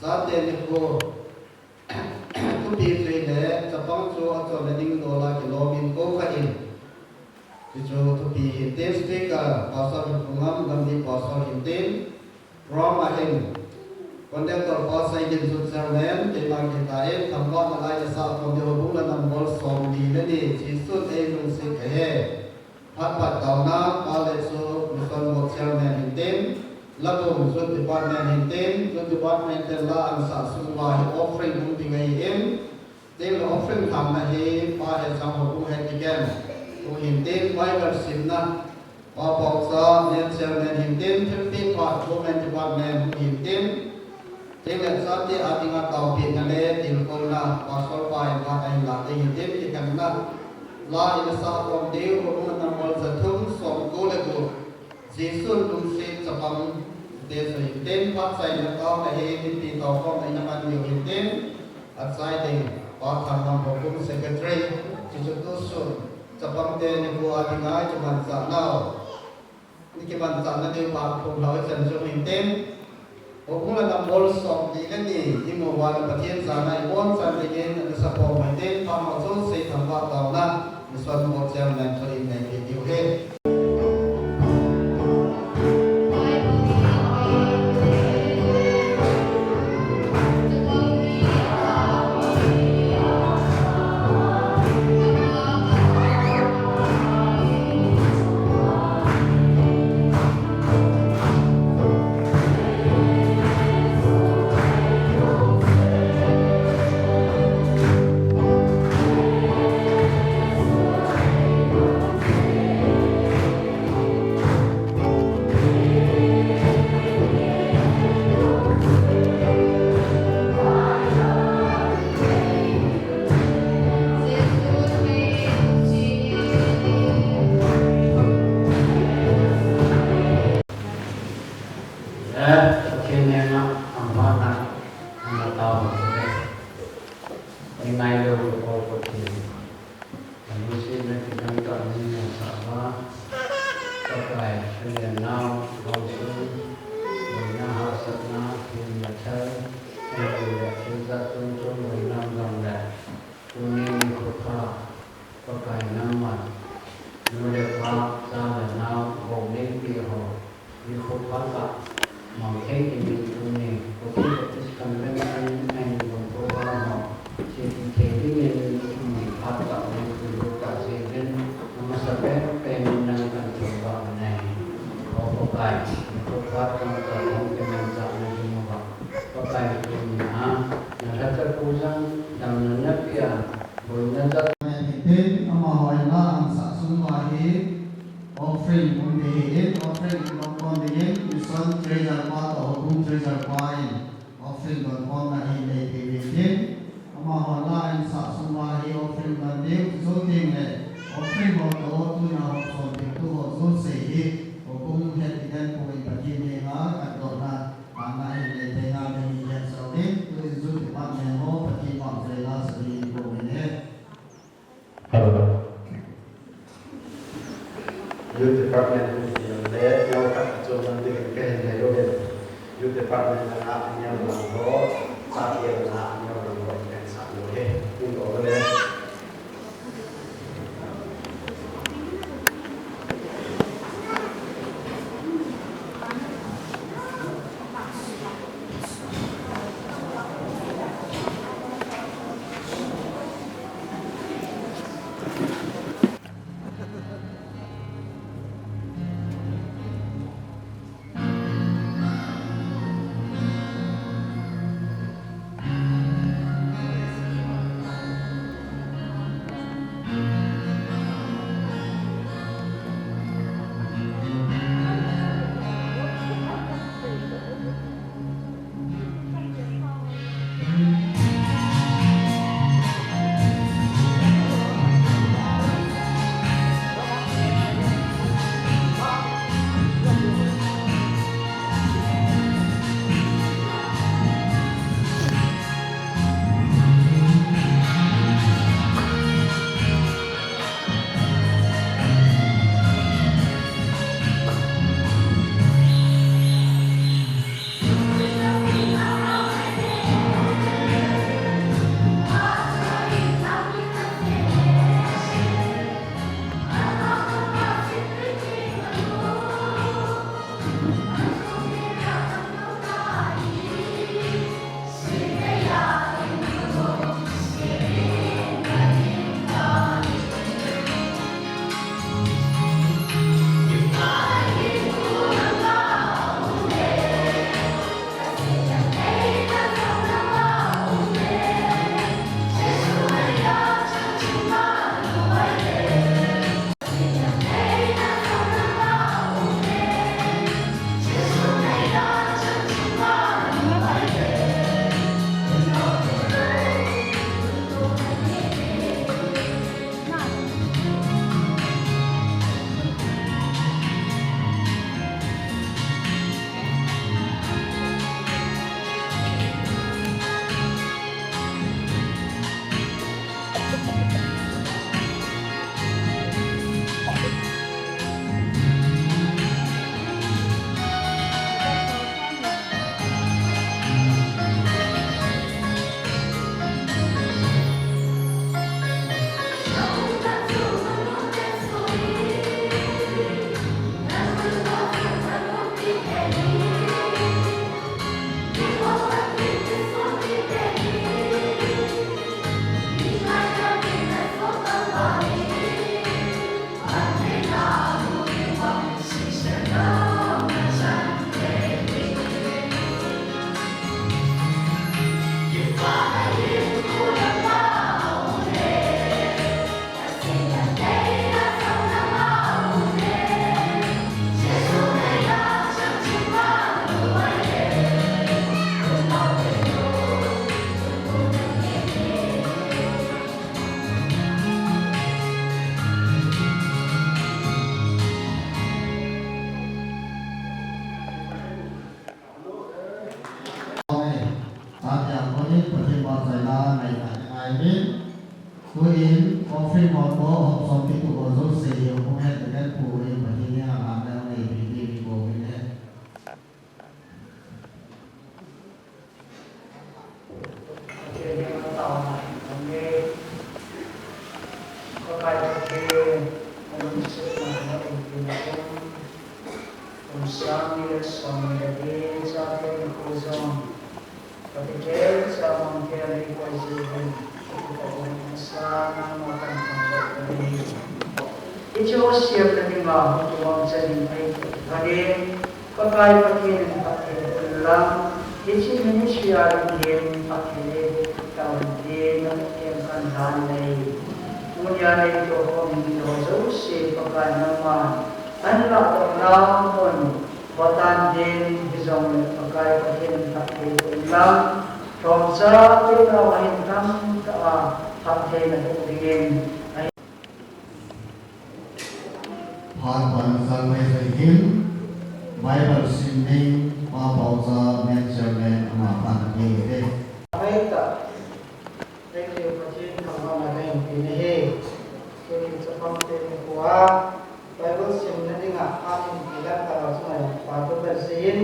Saat ini ko tu pilih le Jepang tu atau landing dolar kilometer ko kain. Itu tu pilih test ka pasal pengam gambi pasal hintin Roma in. Kondektor pasal ini Switzerland memang kita tambah malai jasa kondektor bulan nombor somdi ni jisu agency ke. Pat kauna palesu misal Switzerland hintin. Lalu Zul Department hintin, Zul Department telah ansar semua offering tinggai Tel offering kami pada sama hukum hetikan. Hintin baiklah simna, apakah National hintin, tapi Part Government Department hintin. Tel sahaja artinya kau pinjam tilkola pasal pakai pakai latih hintin ikan nak. La ini sahaja orang dia orang nama zatum somkole Jisun Lumsi Japang Desa Hintin Pak saya nakau nahi di toko nainaman yo Hintin at saya ding Pak Hamam Hukum Secretary Jisun Dusun Japang Den Ibu Adingai Cuman Sanau ini kiban sana di Pak Punglawi Sensu Hintin Hukum la Nambol Som di kan ni Imu Wala Patien sana Ibon sana ingin ada sapong Hintin Pak Maksud si Tambah Tauna Miswan Moksel dan Turin dan Video He David tôi in offering một bộ học xong tiếp tục ở dấu sĩ hiệu không hết được các phụ huynh và khi nhà làm ra này vì bộ mình hết Itu siap nanti mahu tuang jadi baik. Hadir pakai pakai ulang. Itu manusia yang pakai tahun dia yang kan handai. Kemudian itu orang itu siap pakai nama. Anak orang pun batan dia bizong pakai ulang. Romsa kita wahidkan pakai nanti dia. ผ่านวันสังเวชหินไว้บัดสินนิ่งมาเป่าจาเมนเจริญมาพันเองเด้ Baik, thank you for tuning in. Ini seperti kuah Bible sebenarnya nggak akan bilang kalau semua waktu bersin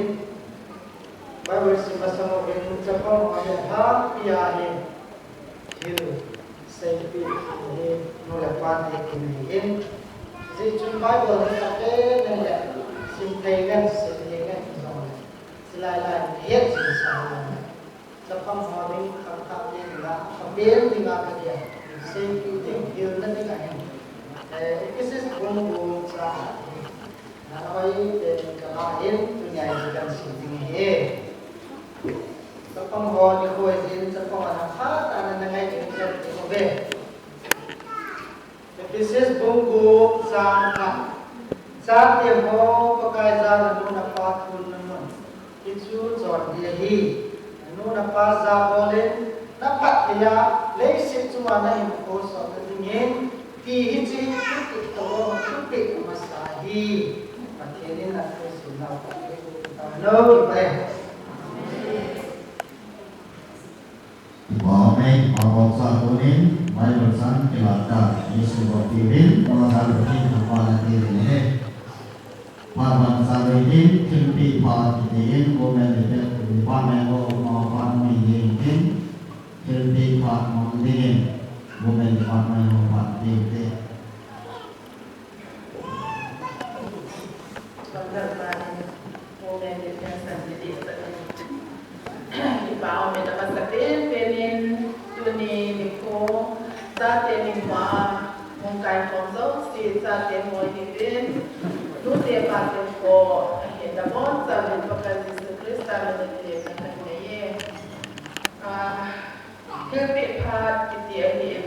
Bible semasa mungkin cepat ada piahi hidup sepi ini melepas ini si jumpa Bible ni apa ni simplekan selain hiat sesama Sepang hari kakak dia juga ambil tinggal kerja sepi hidup nanti kan Isis bumbu sa nakoy kamain tunyay ikan sitingi sa panghon ni ko din sa panganapat ana nangay ikan ikobe Isis bumbu sa sa tiempo pagkaisa na napatun naman itu jod dihi anu napasa bolen napat kaya leisip cuma na himpo sa tingin Hiji itu topik masahi materi nak sunnah halo baik Amin Allah sahunin baik bersan kelaka Yesus berpirin mengenal begini kepada diri Paman sahunin kimpi patihin komen itu pamen lo maafan mengingin kimpi pat mengingin komen pamen lo patihin Bao mình đã bắt gặp đến bên tu ni nico ra tiền mình mà mong cái con dấu xì ra tiền ngồi đi bên lúc tiền bạc tiền cổ hiện đã bốn ra bên bậc cái gì Christ ra bên tiền cái nàyคือเปพาติเตียหิน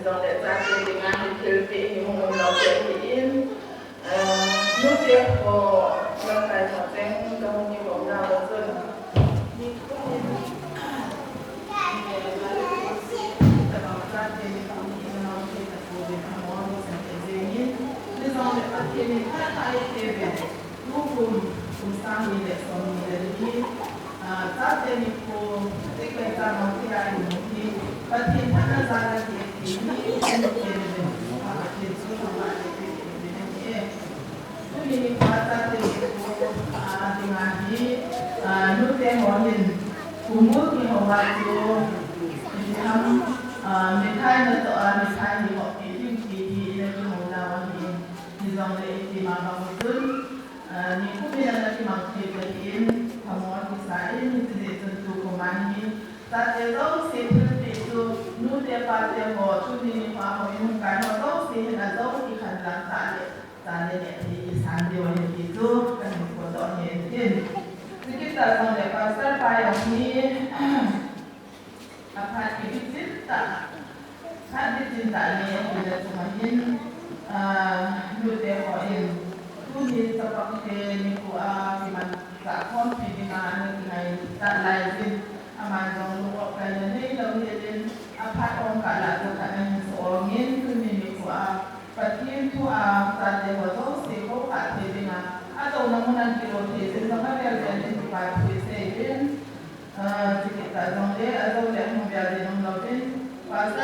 เราได้จากเป็นงานที่คือเปหินของเราเปหินนู่นเสียพอร่างกายหมดแรงตรงนี้ของเราส่วนมีก็เห็นมีอะไรแต่เราจากเป็นของที่เราเป็นตัวเป็นของเราสังเกตเห็นในตอนนี้อาทิตย์นี้ถ้าใครเทียบรูปคุณสร้างมีเด็กสองมีเด็กที่จากเป็นคนที่เคยทำมาที่ไรหนูที่ปฏิบัติงานที่ที่นี่เป็นเรื่องที่สุดท้ายที่เป็นเนี่ย Ini kata dengan ini nutre mohin umur ni orang tu ham mekai nato mekai ni kok ini ni orang lawan ni ni zaman ini mama betul ni kubi yang lagi mangkir lagi kamu kisah ini tidak tentu kemana tak ada seperti itu nutre pada mo tu ni faham ini kan atau sih ada ikan lantai tadi ni Sandiwan itu kan fotonya itu. Kita sampai pasar payah ini apa itu cinta. Hati cinta ni kita semakin lupa poin. Tu ni seperti ni kuah di mana tak konflik di mana kita tak lain. Aman jong lupa kaya ni kalau dia apa orang kalah tu kan seorang ini tu ni kuah. Patin tu tadi waktu seko pati dengan atau namunan kilo tezi sama biar jadi pati sehen kita jangde atau yang biar jadi namunan pasal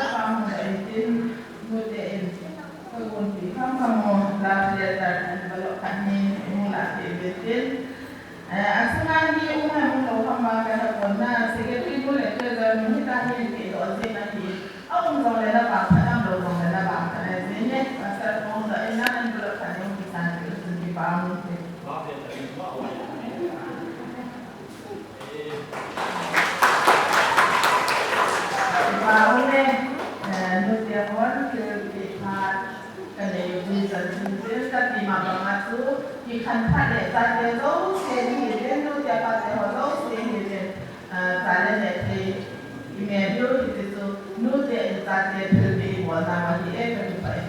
dah dia dan balok kami mula dibetin. Asalnya ni umah mula hamba kena pernah sekali boleh kerja minta ni itu asalnya ni. Awak zaman dah bangsa, orang zaman dah bangsa. Jadi pasal orang dah enak dan balok kami kita sendiri paham. Baru ni, nusia pun kita kena bisa sendiri tapi malam itu ikan pada sahaja tu sendiri nusia pada orang sendiri sahaja ni email itu nusia sahaja terlebih warna wajib berubah.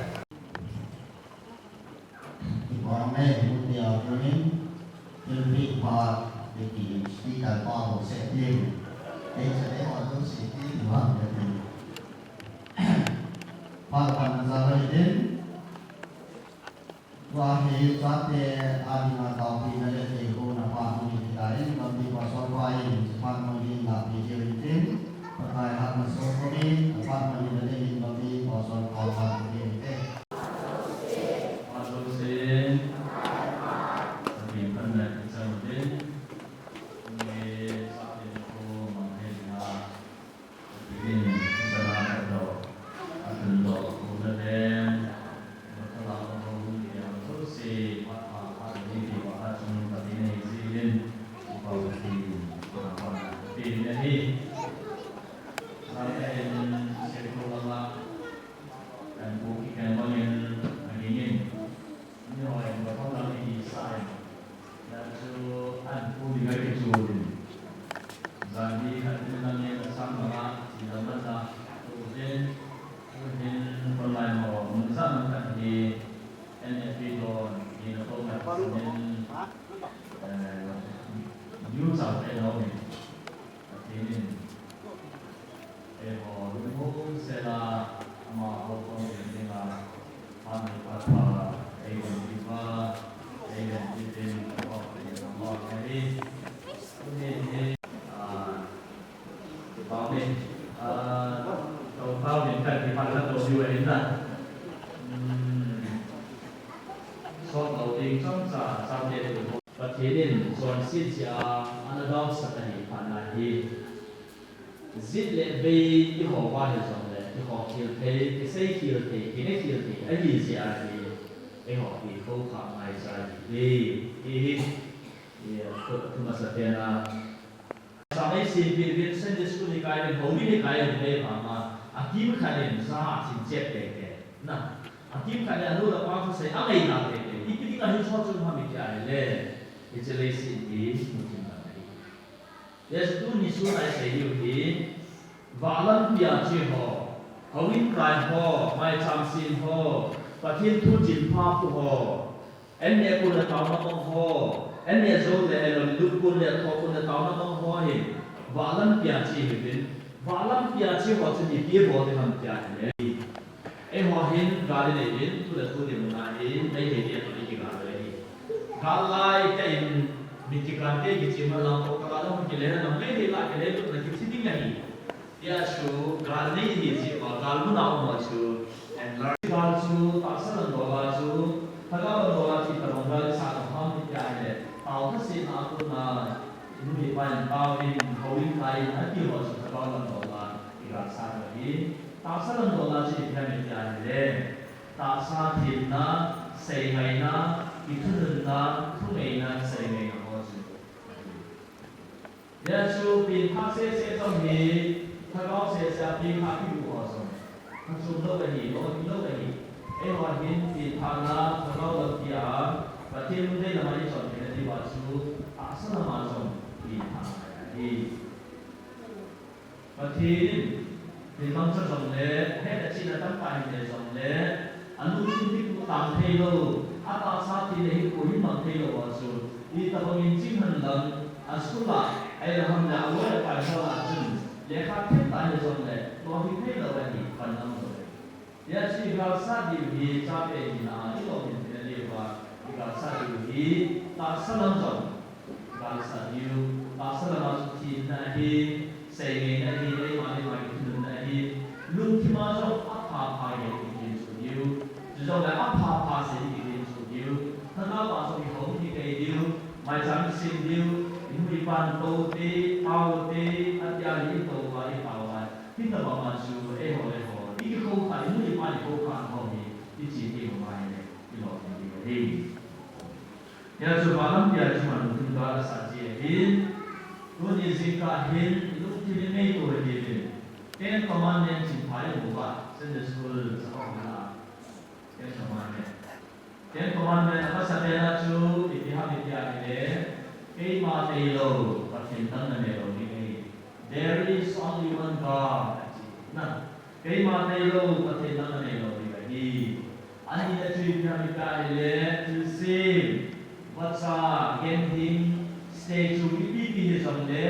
Orang ni dia punya lebih pada di sekitar pada setting. Jadi orang tu setting dua jadi. Pada zaman wahai sate adina tahu ni ada ego nampak mungkin lain, tapi pasal lain cepat mungkin tak dijadikan. Pakai hak masuk kami, cepat mungkin ada yang tapi pasal kawan mungkin. na ba so ho ni ke diu mai sam sin diu in hui pan to te pau te atya li to ba i pau ai tin ta ba ma su e ho i ko ka in hui pan ko ka ho ni i chi te mo mai ne i lo ni ke ya so ba lam ya chi man tin da sa ji hin lu ni zin ka hin lu ti ni nei to ni ni ten commandment chi phai mo ba sen de school sa ko na ten commandment Ten commandment apa sahaja tu itihad itihad ini ma telo perintah nelo ini there is only one God nah ma telo perintah nelo ini ani itu itihad itihad to save baca genting stay to repeat samde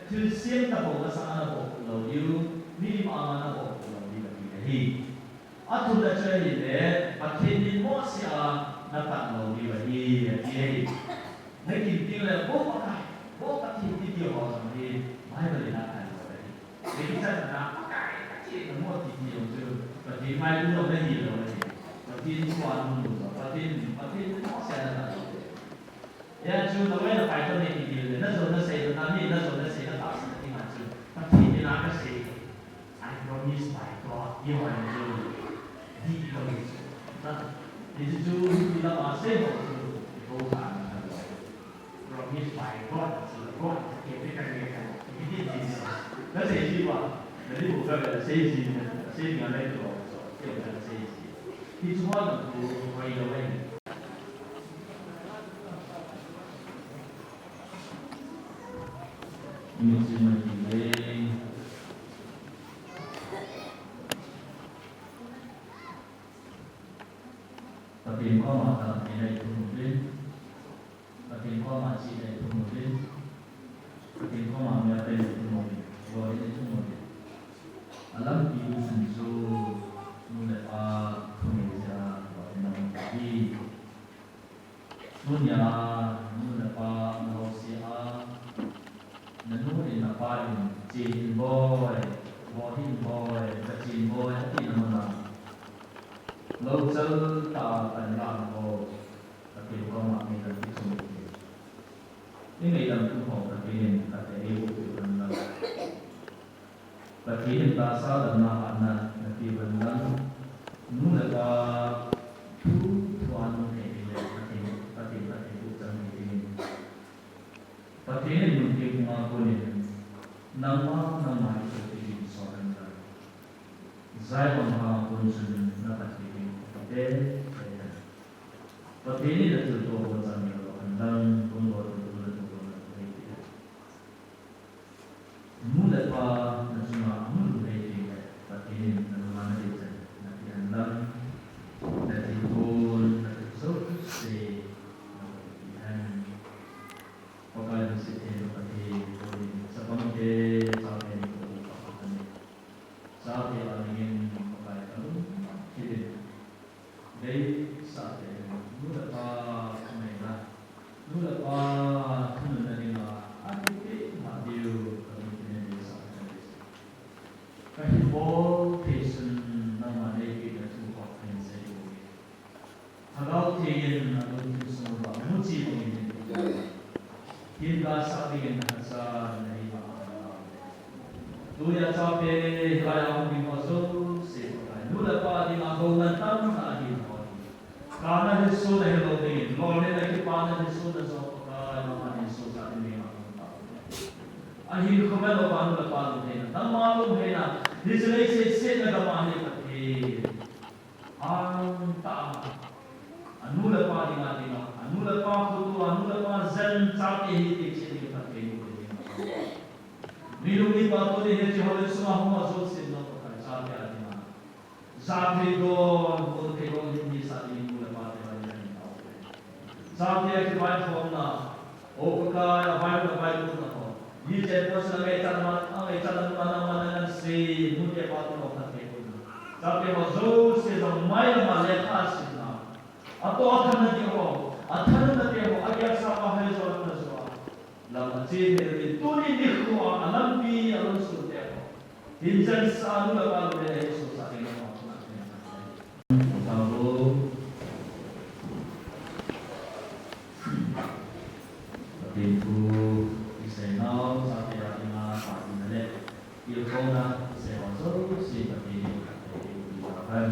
to save tapo kasana po lo you ni ma na po lo ini Atu dah cakap ini, pakai ni mosia dapat lalu di bagi, mungkin tinggal pakai video orang ni, mai boleh nak lalu. Jadi saya nak pakai kecil, semua video tu, pakai mai dulu lagi lalu, pakai suan dulu, pakai mosia dapat lalu. Ya, cuma kita pakai tu ni video, nanti saya nanti saya tak seperti macam, pakai ni nak kasih, I promise by God, you are the di Indonesia. Nah, di situ kita masih waktu itu kan, promise by God, God kita kan ini. Nah, saya sih pak, jadi bukan saya nggak itu, saya bukan saya sih. Di semua itu way. Ini semua ini. Pakai kau mata ini itu mungkin, pakai kau masih itu mungkin, pakai kau mana itu mungkin, dua itu mungkin. Alam itu sensu, mulai Indonesia, nanti, dunia, mulai Malaysia, nanti apa ini, Chin boy, Bohin boy, Chin boy, itu nama. Lâu chân ta tận làm hồ đặc biệt con mạng mình là cái số những ngày làm tu hồ đặc biệt là để yêu của mình là đặc biệt ta sao làm nào anh đặc biệt mình là muốn là tu thuan thể là đặc biệt tu chân mình đặc biệt mình tìm mà của mình năm mai sẽ tìm số lần ra giải bằng hàng của mình là đặc biệt Tapi ini dah tutup macam ni kalau andang pun buat tutup. Mula apa nasional mula ini tapi ini mana dia nanti andang nanti pun nanti solusi dan pokoknya mesti tapi sebab dia sampai sampai ingin pakai kalau kita Dari saat ini, lupa mana, lupa tulen dari mana, adik madiu kami di saat ini. Kami bol pesen nama lagi dan tuh pensei. Kalau tiada atau tu semua, mesti begini. Kita saat ini hasa dari mana. Tu yang sampai kaya kami masuk, lupa di mana nantam tadi. Karena Yesus dah hello dengan, Lord lagi pada Yesus dah sampai nama Yesus saat ini mahu. Akhir kemana lepas lepas dengan, dan malu dengan, di sini saya nak kemana pergi, anta, anu lepas dengan, anu lepas foto, anu lepas zen cakap ini ciri pergi. Minum ni batu ni hanya semua semua sosial nak pakai sampai ada mana. Sampai don, don kekong ini saat ini. Sampai kita form na, oka baik na ko. Di jenis lagi cara mana si muda patu nak kekong. Sampai mazul si zamai malaikat sina. Atau akan nanti ko, agar siapa hari solat naswa. Lama ciri dari tuli dikku alam pi alam surga ko. Hinjan selalu lepas dari Yesus saat ini mau nak. Tahu pintu Isenau sampai Ratina Patinale Ilkona Sewaso si Patini Diharapkan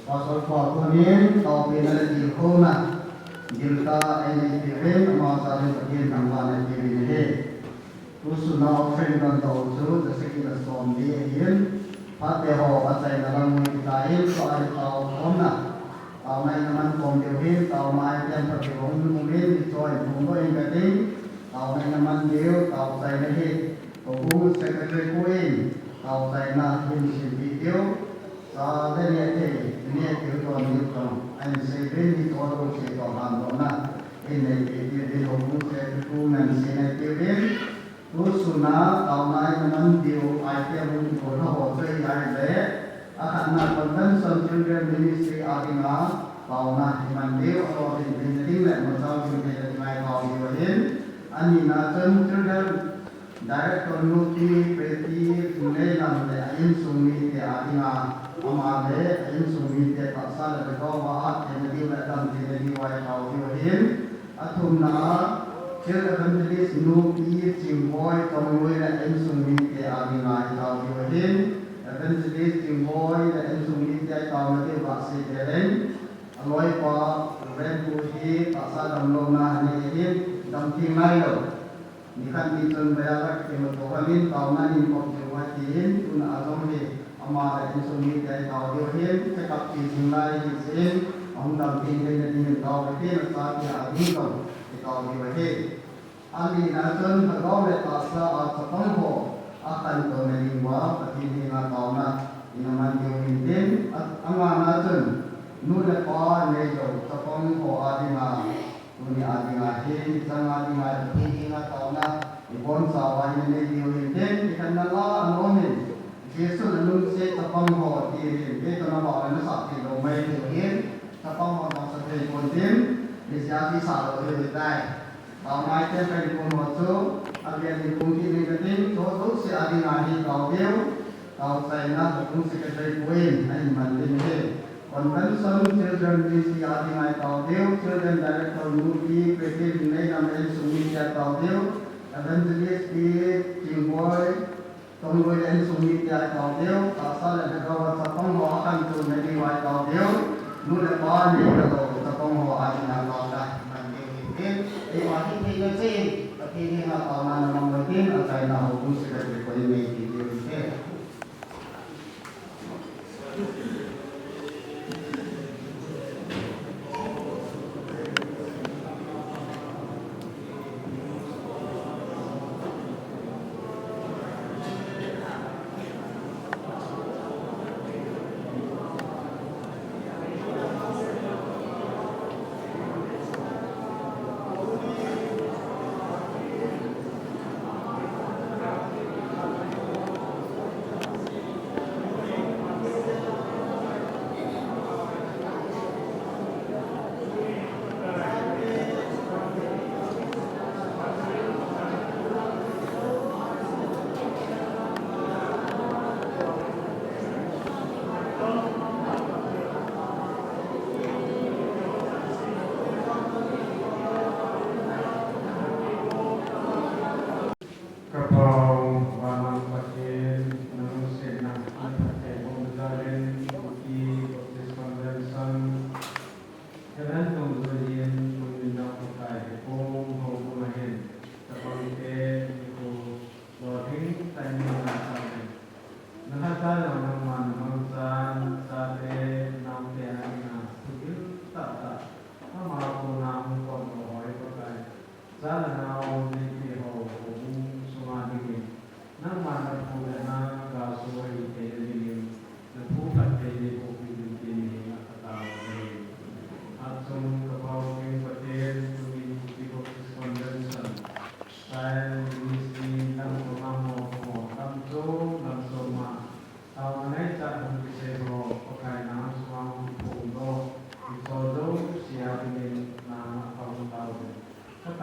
Pasal kuakunin kau pindah di kona jilka ini pirin masa ini pirin angwan pirin ini terus now friend kan tahu tu sekitar som dia ini pada ho pasal dalam mengikain soal tahu kona tahu naik naman kom dia tahu naik yang terkebun mungkin dicoy mungkin yang keding tahu naik naman dia tahu saya ini tahu secretary kuin tahu saya nak ini video sa đây ini itu tuan itu anh sẽ đến đi thôi rồi sẽ có hàng đó là ini di home sẽ tu nên sẽ này tiêu đến tu suna tàu này mình điều ai tiêu mình có nó hỗ trợ ai đấy akan nak convention children ministry aginga tàu này mình điều ở di penting lại một số children mai tàu điều đến anh nhìn là children director nuti peti sunai làm để anh sumi để aginga amale in sumi te pasal de ko wa te di la dam te di wa tau di hin athum na chil evangelist nu pi chim boy tong lui la in sumi te abi na tau di hin evangelist chim boy la in sumi te tau na te wa se te ren aloi pa ren pu hi pasal dam lo na ni hin dam ting nai lo ni kan ni chon ba la ke mo to halin tau na ni ko te wa ti hin tun azom hi amara insumi dai tau dio hin cakap di singlai di sin ông đam tin lên đi tàu cái tiền sa thì đi còn thì tàu đi về hết anh đi nói chân phải có về tàu sa ở tập trung hồ akan tu mening wa pati ni na tàu na inaman dio hin tin ang nói chân nu le pa ne jo tập trung hồ adi ma tu ni adi ma hin sang adi ma pati ni na tàu na ibon sa wa ni dio hin tin ikan na la ano hin Yesus lalu saya tapang ho di itu nama orang sakit domai itu tapang ho tak seperti kontin disiasi salah itu betul. Kalau mai kita pun masuk, abian di kunci ni keting, so si adi ngadi kau dia, kau saya nak hukum sekretari kuin, ini mandin he. Convention children di si adi ngadi kau dia, children director Nuri, PT Nai Namai Sumi dia kau dia, evangelist di Jimboy. Tunggu yang sumi tiada kau dia, asal ada kawan sapang ho akan tu menjadi wai kau dia, nu lepas ni kalau sapang ho akan nak kau dah mungkin, wajib kita sih, tapi ni nak kau nak mungkin, asal nak hukum sekali kau ini video ini.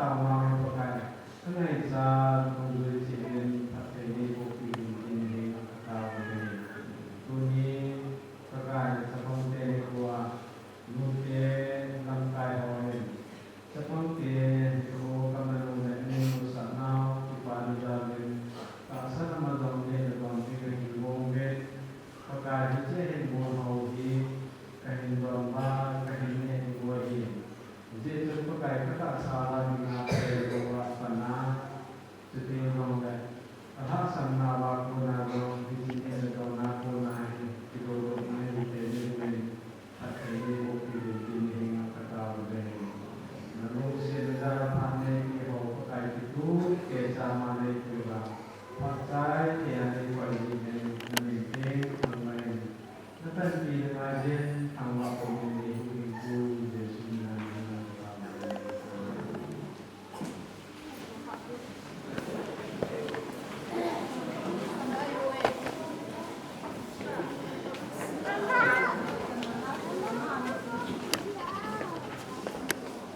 tama ang pagkain. Kaya sa pagdulit silin at kaili po pinili ang katawa din. Tuni pagkain sa pangtene kuwa nute ng kayawain. Sa pangtene ko kamanong na inyo sa naw ipano dami sa nama dong din ang tingin gombe pagkain siya mo hauhi kahin bamba kahin ne buahi. Jadi itu pakai kata salah dengan keluar sana jadi orang alasan nawa kuna dong di sini dong naku nahi di dulu ini di sini akhirnya bukti di sini dengan kata udah lalu sebentar pandai kalau pakai itu kesama itu lah pakai yang di pagi ini meeting online nanti aja tambah pemilih itu di sini.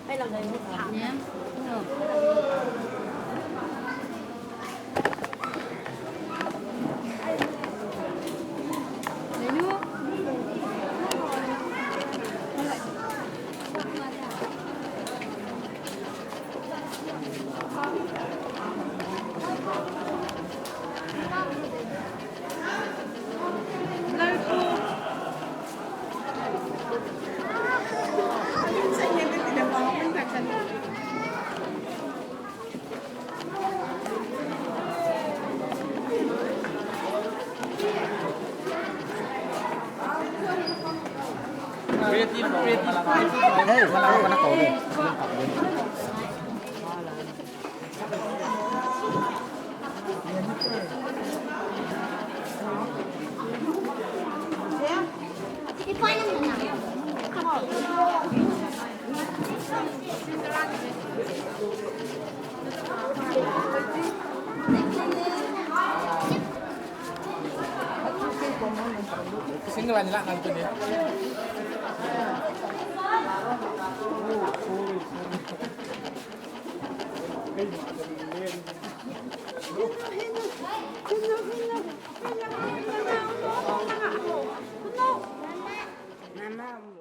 Hay là người một thẳng nhé. Đấy nữa. Sini lah nanti nih. Mama.